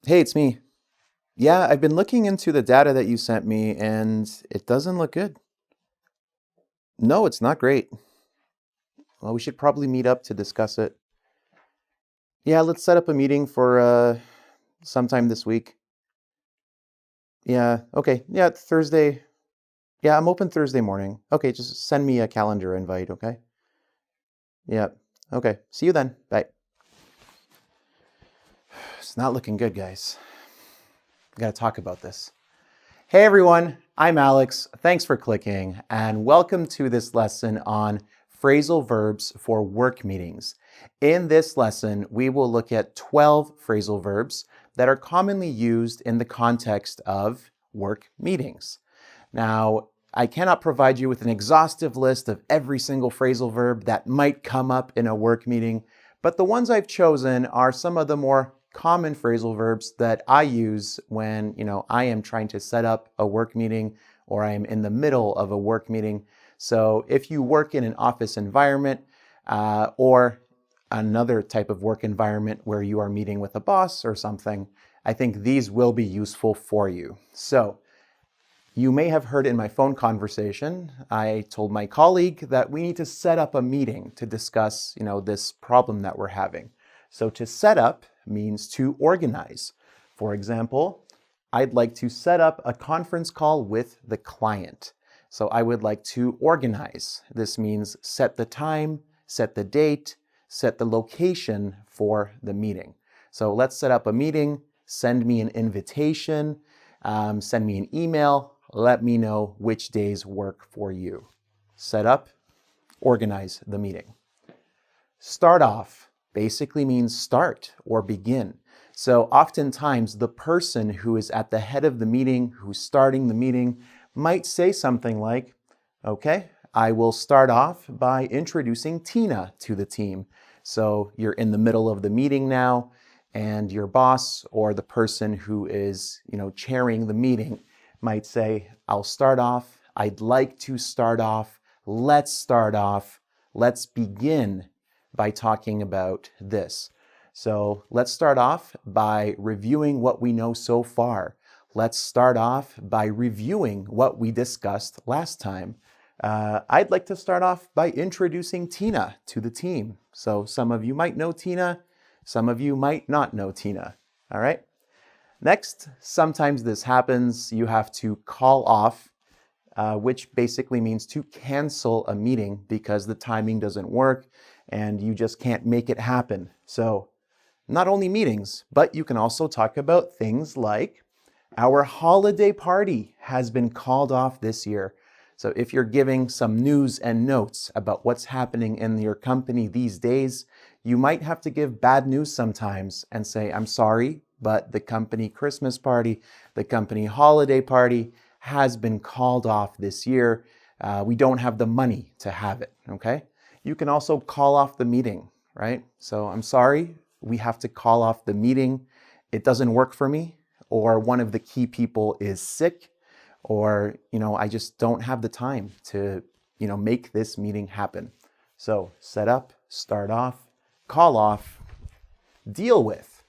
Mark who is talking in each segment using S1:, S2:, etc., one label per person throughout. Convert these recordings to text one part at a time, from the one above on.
S1: Hey, it's me. Yeah, I've been looking into the data that you sent me and it doesn't look good. No, it's not great. Well, we should probably meet up to discuss it. Yeah, let's set up a meeting for sometime this week. Yeah, okay. Yeah, Thursday. Yeah, I'm open Thursday morning. Okay, just send me a calendar invite, okay? Yeah. Okay. See you then. Bye. It's not looking good, guys. We got to talk about this. Hey everyone, I'm Alex. Thanks for clicking and welcome to this lesson on phrasal verbs for work meetings. In this lesson, we will look at 12 phrasal verbs that are commonly used in the context of work meetings. Now, I cannot provide you with an exhaustive list of every single phrasal verb that might come up in a work meeting, but the ones I've chosen are some of the more common phrasal verbs that I use when, I am trying to set up a work meeting or I am in the middle of a work meeting. So if you work in an office environment or another type of work environment where you are meeting with a boss or something, I think these will be useful for you. So you may have heard in my phone conversation, I told my colleague that we need to set up a meeting to discuss, this problem that we're having. So to set up means to organize. For example, I'd like to set up a conference call with the client. So I would like to organize. This means set the time, set the date, set the location for the meeting. So let's set up a meeting, send me an invitation, send me an email, let me know which days work for you. Set up, organize the meeting. Start off basically means start or begin. So oftentimes the person who is at the head of the meeting, who's starting the meeting, might say something like, okay, I will start off by introducing Tina to the team. So you're in the middle of the meeting now, and your boss or the person who is, chairing the meeting might say, I'll start off, I'd like to start off, let's begin by talking about this. So let's start off by reviewing what we know so far. Let's start off by reviewing what we discussed last time. I'd like to start off by introducing Tina to the team. So some of you might know Tina, some of you might not know Tina. All right? Next, sometimes this happens. You have to call off, which basically means to cancel a meeting because the timing doesn't work and you just can't make it happen. So not only meetings, but you can also talk about things like our holiday party has been called off this year. So if you're giving some news and notes about what's happening in your company these days, you might have to give bad news sometimes and say, I'm sorry, but the company Christmas party, the company holiday party has been called off this year. We don't have the money to have it, okay? You can also call off the meeting, right? So I'm sorry, we have to call off the meeting. It doesn't work for me, or one of the key people is sick, or, I just don't have the time to, make this meeting happen. So set up, start off, call off, deal with.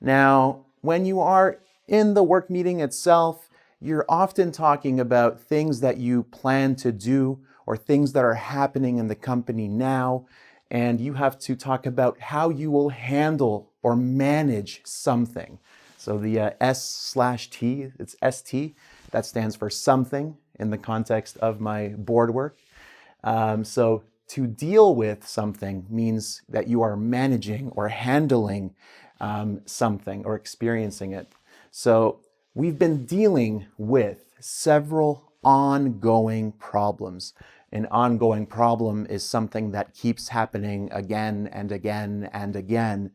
S1: Now, when you are in the work meeting itself, you're often talking about things that you plan to do or things that are happening in the company now, and you have to talk about how you will handle or manage something. So the S/T, it's ST, that stands for something in the context of my board work. So to deal with something means that you are managing or handling something or experiencing it. So we've been dealing with several ongoing problems. An ongoing problem is something that keeps happening again and again and again.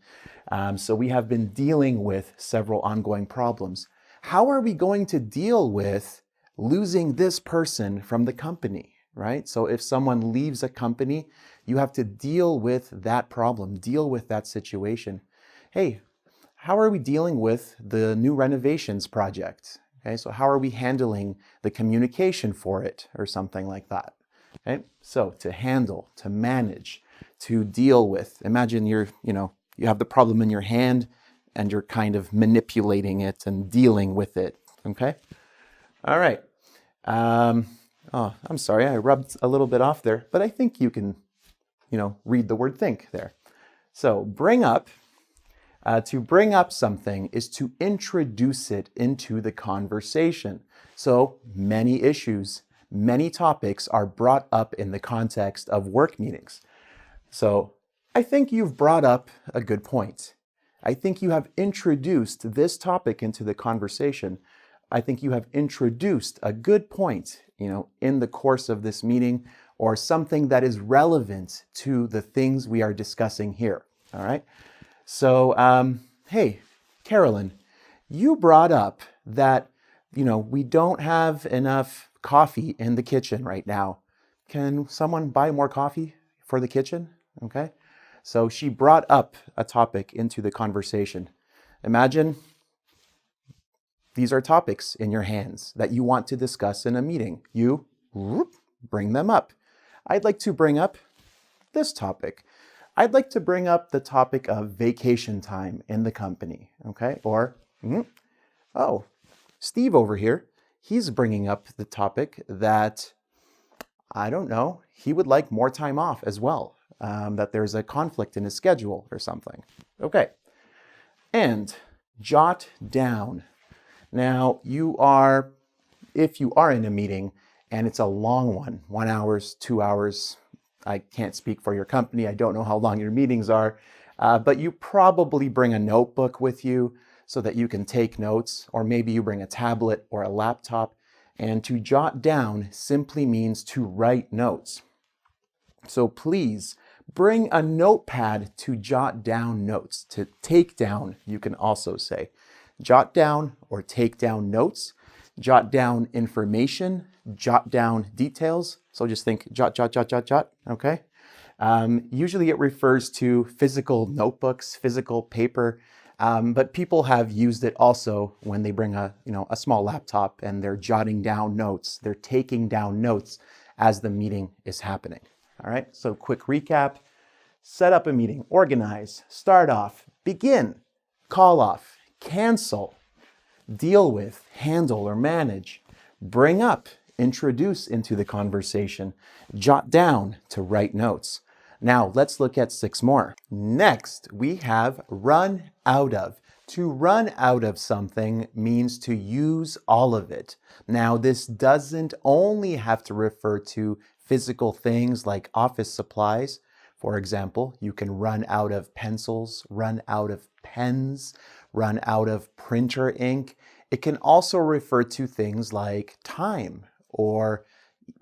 S1: So we have been dealing with several ongoing problems. How are we going to deal with losing this person from the company, right? So if someone leaves a company, you have to deal with that problem, deal with that situation. Hey, how are we dealing with the new renovations project? Okay, so how are we handling the communication for it or something like that? Okay, so to handle, to manage, to deal with. Imagine you have the problem in your hand. and you're kind of manipulating it and dealing with it, okay? All right. Oh, I'm sorry, I rubbed a little bit off there, but I think you can, read the word think there. So bring up, to bring up something is to introduce it into the conversation. So many issues, many topics are brought up in the context of work meetings. So I think you've brought up a good point. I think you have introduced this topic into the conversation. I think you have introduced a good point, in the course of this meeting, or something that is relevant to the things we are discussing here. All right. So, hey, Carolyn, you brought up that, we don't have enough coffee in the kitchen right now. Can someone buy more coffee for the kitchen? Okay. So she brought up a topic into the conversation. Imagine these are topics in your hands that you want to discuss in a meeting. You bring them up. I'd like to bring up this topic. I'd like to bring up the topic of vacation time in the company, okay? Or, oh, Steve over here, he's bringing up the topic that, I don't know, he would like more time off as well, that there's a conflict in his schedule or something. Okay, and jot down. Now, if you are in a meeting and it's a long one, 1 hour, 2 hours, I can't speak for your company. I don't know how long your meetings are, but you probably bring a notebook with you so that you can take notes, or maybe you bring a tablet or a laptop. And to jot down simply means to write notes. So please bring a notepad to jot down notes, to take down, you can also say. Jot down or take down notes, jot down information, jot down details. So just think jot, jot, jot, jot, jot, okay? Usually it refers to physical notebooks, physical paper, but people have used it also when they bring a small laptop and they're jotting down notes, they're taking down notes as the meeting is happening. All right, so quick recap: set up a meeting, organize, start off, begin, call off, cancel, deal with, handle or manage, bring up, introduce into the conversation, jot down, to write notes. Now let's look at 6 more. Next, we have run out of. To run out of something means to use all of it. Now, this doesn't only have to refer to physical things like office supplies. For example, you can run out of pencils, run out of pens, run out of printer ink. It can also refer to things like time or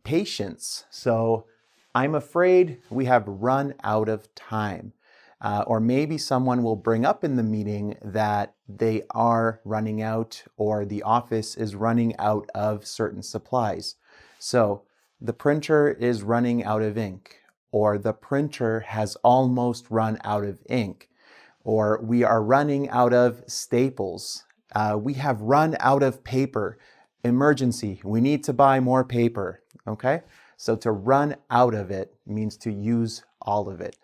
S1: patience. So I'm afraid we have run out of time. Or maybe someone will bring up in the meeting that they are running out, or the office is running out of certain supplies. So the printer is running out of ink, or the printer has almost run out of ink, or we are running out of staples. We have run out of paper. Emergency, we need to buy more paper, okay? So to run out of it means to use all of it.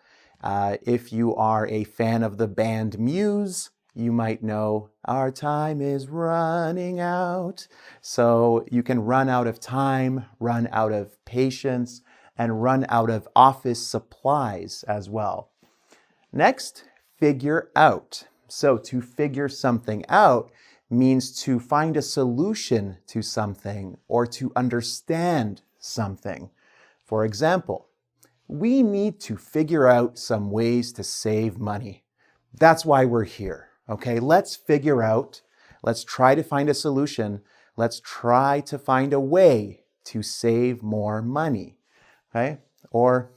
S1: If you are a fan of the band Muse, you might know our time is running out. So you can run out of time, run out of patience, and run out of office supplies as well. Next, figure out. So to figure something out means to find a solution to something or to understand something. For example, we need to figure out some ways to save money. That's why we're here, okay? Let's figure out, let's try to find a solution. Let's try to find a way to save more money, okay? Or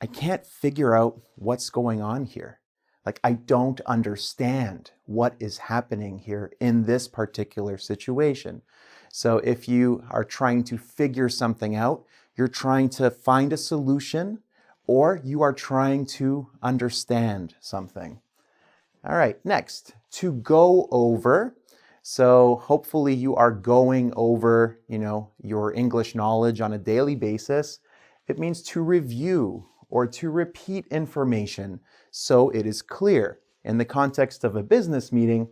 S1: I can't figure out what's going on here. Like, I don't understand what is happening here in this particular situation. So if you are trying to figure something out, you're trying to find a solution, or you are trying to understand something. All right, next, to go over. So hopefully you are going over, your English knowledge on a daily basis. It means to review or to repeat information so it is clear. in the context of a business meeting,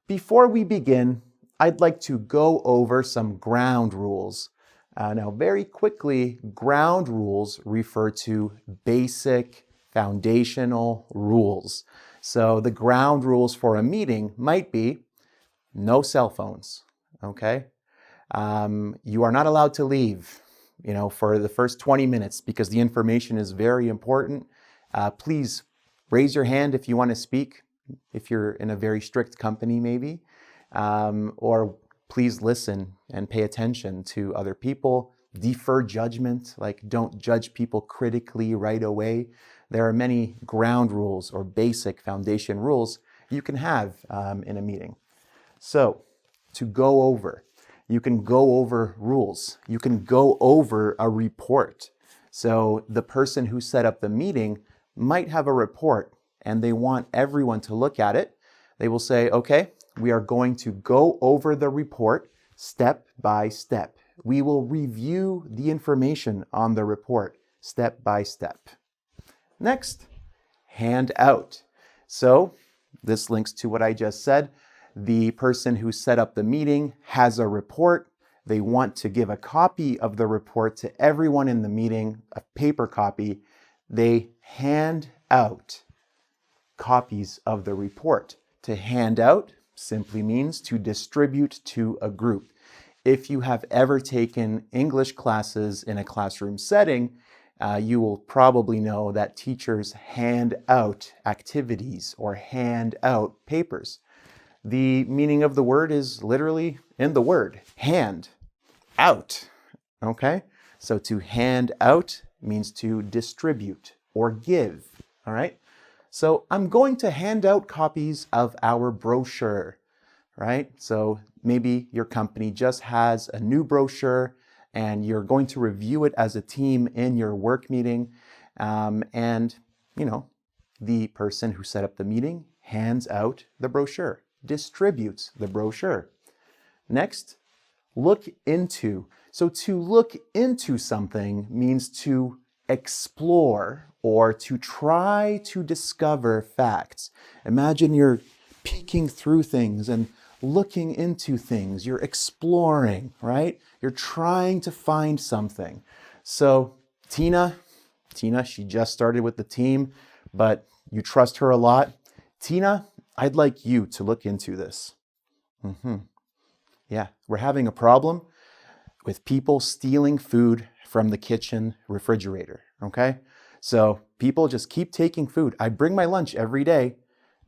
S1: before we begin, I'd like to go over some ground rules. Now, very quickly, ground rules refer to basic foundational rules. So the ground rules for a meeting might be no cell phones, okay? You are not allowed to leave, for the first 20 minutes because the information is very important. Please raise your hand if you want to speak, if you're in a very strict company maybe, or please listen and pay attention to other people. Defer judgment, like don't judge people critically right away. There are many ground rules or basic foundation rules you can have in a meeting. So to go over, you can go over rules. You can go over a report. So the person who set up the meeting might have a report and they want everyone to look at it. They will say, okay, we are going to go over the report step by step. We will review the information on the report step by step. Next, hand out. So this links to what I just said. The person who set up the meeting has a report. They want to give a copy of the report to everyone in the meeting, a paper copy. They hand out copies of the report. To hand out simply means to distribute to a group. If you have ever taken English classes in a classroom setting, you will probably know that teachers hand out activities or hand out papers. The meaning of the word is literally in the word, hand, out, okay? So to hand out means to distribute or give, all right? So I'm going to hand out copies of our brochure, right? So maybe your company just has a new brochure and you're going to review it as a team in your work meeting. The person who set up the meeting hands out the brochure, distributes the brochure. Next, look into. So to look into something means to explore or to try to discover facts. Imagine you're peeking through things and looking into things. You're exploring, right? You're trying to find something. So Tina, she just started with the team, but you trust her a lot. Tina, I'd like you to look into this. Yeah, we're having a problem with people stealing food from the kitchen refrigerator, okay? So people just keep taking food. I bring my lunch every day,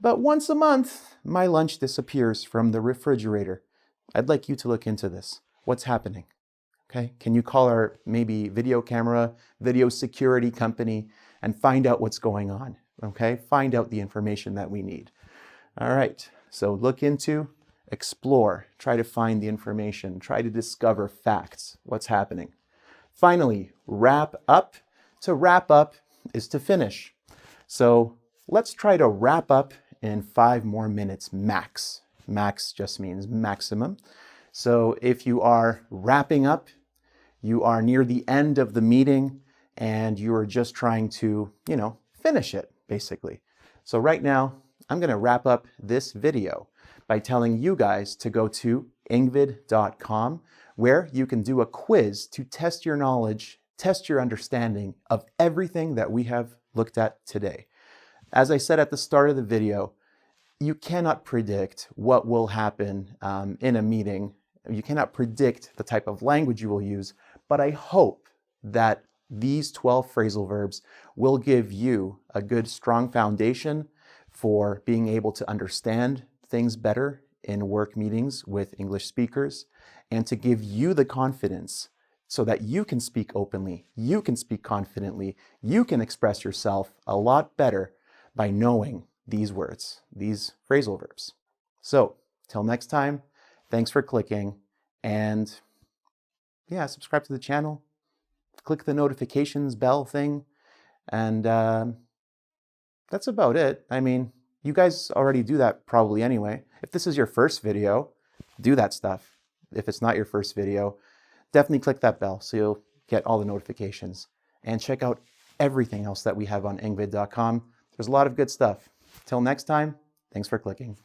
S1: but once a month, my lunch disappears from the refrigerator. I'd like you to look into this. What's happening? Okay, can you call our maybe video camera, video security company and find out what's going on? Okay, find out the information that we need. All right, so look into, explore, try to find the information, try to discover facts, what's happening. Finally, wrap up. To wrap up is to finish. So let's try to wrap up in 5 more minutes max. Max just means maximum. So if you are wrapping up, you are near the end of the meeting and you are just trying to, finish it basically. So right now, I'm going to wrap up this video by telling you guys to go to engvid.com where you can do a quiz to test your knowledge, test your understanding of everything that we have looked at today. As I said at the start of the video, you cannot predict what will happen in a meeting. You cannot predict the type of language you will use, but I hope that these 12 phrasal verbs will give you a good, strong foundation for being able to understand things better in work meetings with English speakers and to give you the confidence so that you can speak openly, you can speak confidently, you can express yourself a lot better by knowing these words, these phrasal verbs. So, till next time, thanks for clicking, and subscribe to the channel, click the notifications bell thing, and that's about it. I mean, you guys already do that probably anyway. If this is your first video, do that stuff. If it's not your first video, definitely click that bell so you'll get all the notifications. And check out everything else that we have on engvid.com. There's a lot of good stuff. Till next time, thanks for clicking.